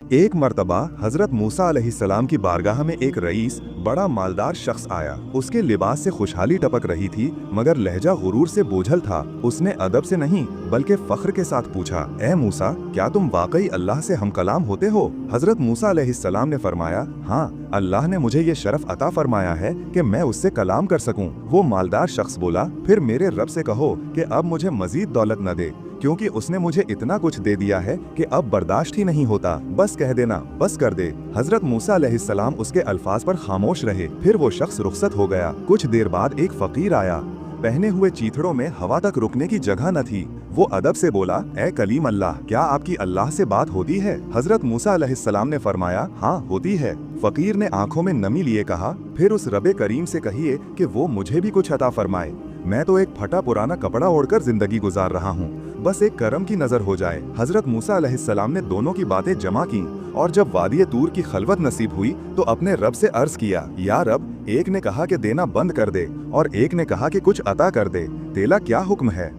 एक मर्तबा हजरत मूसा अलैहिस्सलाम की बारगाह में एक रईस बड़ा मालदार शख्स आया। उसके लिबास से खुशहाली टपक रही थी, मगर लहजा गुरूर से बोझल था। उसने अदब से नहीं बल्कि फख्र के साथ पूछा, ए मूसा, क्या तुम वाकई अल्लाह से हम कलाम होते हो? हजरत मूसा अलैहिस्सलाम ने फरमाया, हाँ, अल्लाह ने मुझे ये शरफ अता फरमाया है कि मैं उससे कलाम कर सकूं। वो मालदार शख्स बोला, फिर मेरे रब से कहो कि अब मुझे मजीद दौलत न दे, क्योंकि उसने मुझे इतना कुछ दे दिया है कि अब बर्दाश्त ही नहीं होता। बस कह देना, बस कर दे। हजरत मूसा अलैहिस्सलाम उसके अल्फाज पर खामोश रहे। फिर वो शख्स रुखसत हो गया। कुछ देर बाद एक फकीर आया। पहने हुए चीथड़ों में हवा तक रुकने की जगह न थी। वो अदब से बोला, ए कलीम अल्लाह, क्या आपकी अल्लाह से बात होती है? हजरत मूसा अलैहिस्सलाम ने फरमाया, हाँ, होती है। फकीर ने आंखों में नमी लिए कहा, फिर उस रबे करीम से कहिए कि वो मुझे भी कुछ अता फरमाए। मैं तो एक फटा पुराना कपड़ा ओढ़कर जिंदगी गुजार रहा हूँ, बस एक करम की नजर हो जाए। हजरत मूसा अलैहिस्सलाम ने दोनों की बातें जमा की और जब वादी तूर की खलवत नसीब हुई तो अपने रब से अर्ज किया, या रब, एक ने कहा कि देना बंद कर दे और एक ने कहा कि कुछ अता कर दे, तेरा क्या हुक्म है?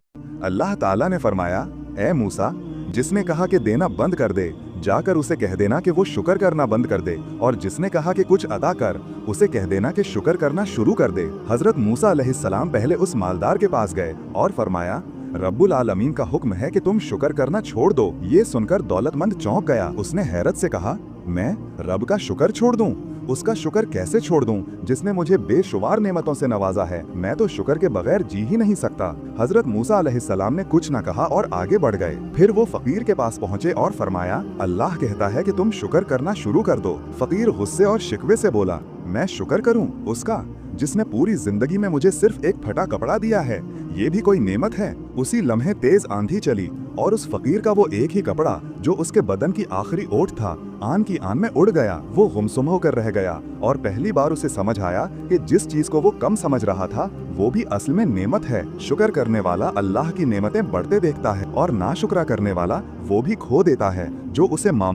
अल्लाह ताला ने फरमाया, ए मूसा, जिसने कहा कि देना बंद कर दे, जाकर उसे कह देना कि वो शुक्र करना बंद कर दे, और जिसने कहा कि कुछ अदा कर, उसे कह देना कि शुक्र करना शुरू कर दे। हजरत मूसा अलैहिस्सलाम पहले उस मालदार के पास गए और फरमाया, रब्बुल आलमीन का हुक्म है कि तुम शुक्र करना छोड़ दो। ये सुनकर दौलतमंद चौंक गया। उसने हैरत से कहा, मैं रब का शुक्र छोड़ दूं? उसका शुक्र कैसे छोड़ दूं जिसने मुझे बेशुमार नेमतों से नवाजा है? मैं तो शुक्र के बगैर जी ही नहीं सकता। हजरत मूसा अलैहिस्सलाम ने कुछ न कहा और आगे बढ़ गए। फिर वो फकीर के पास पहुंचे और फरमाया, अल्लाह कहता है कि तुम शुक्र करना शुरू कर दो। फकीर गुस्से और शिकवे से बोला, मैं शुक्र करूं उसका जिसने पूरी जिंदगी में मुझे सिर्फ एक फटा कपड़ा दिया है? ये भी कोई नेमत है? उसी लम्हे तेज आंधी चली और उस फकीर का वो एक ही कपड़ा जो उसके बदन की आखिरी ओट था, आन की आन में उड़ गया। वो गुमसुम होकर रह गया और पहली बार उसे समझ आया कि जिस चीज को वो कम समझ रहा था वो भी असल में नेमत है। शुक्र करने वाला अल्लाह की नेमतें बढ़ते देखता है और नाशुक्रा करने वाला वो भी खो देता है जो उसे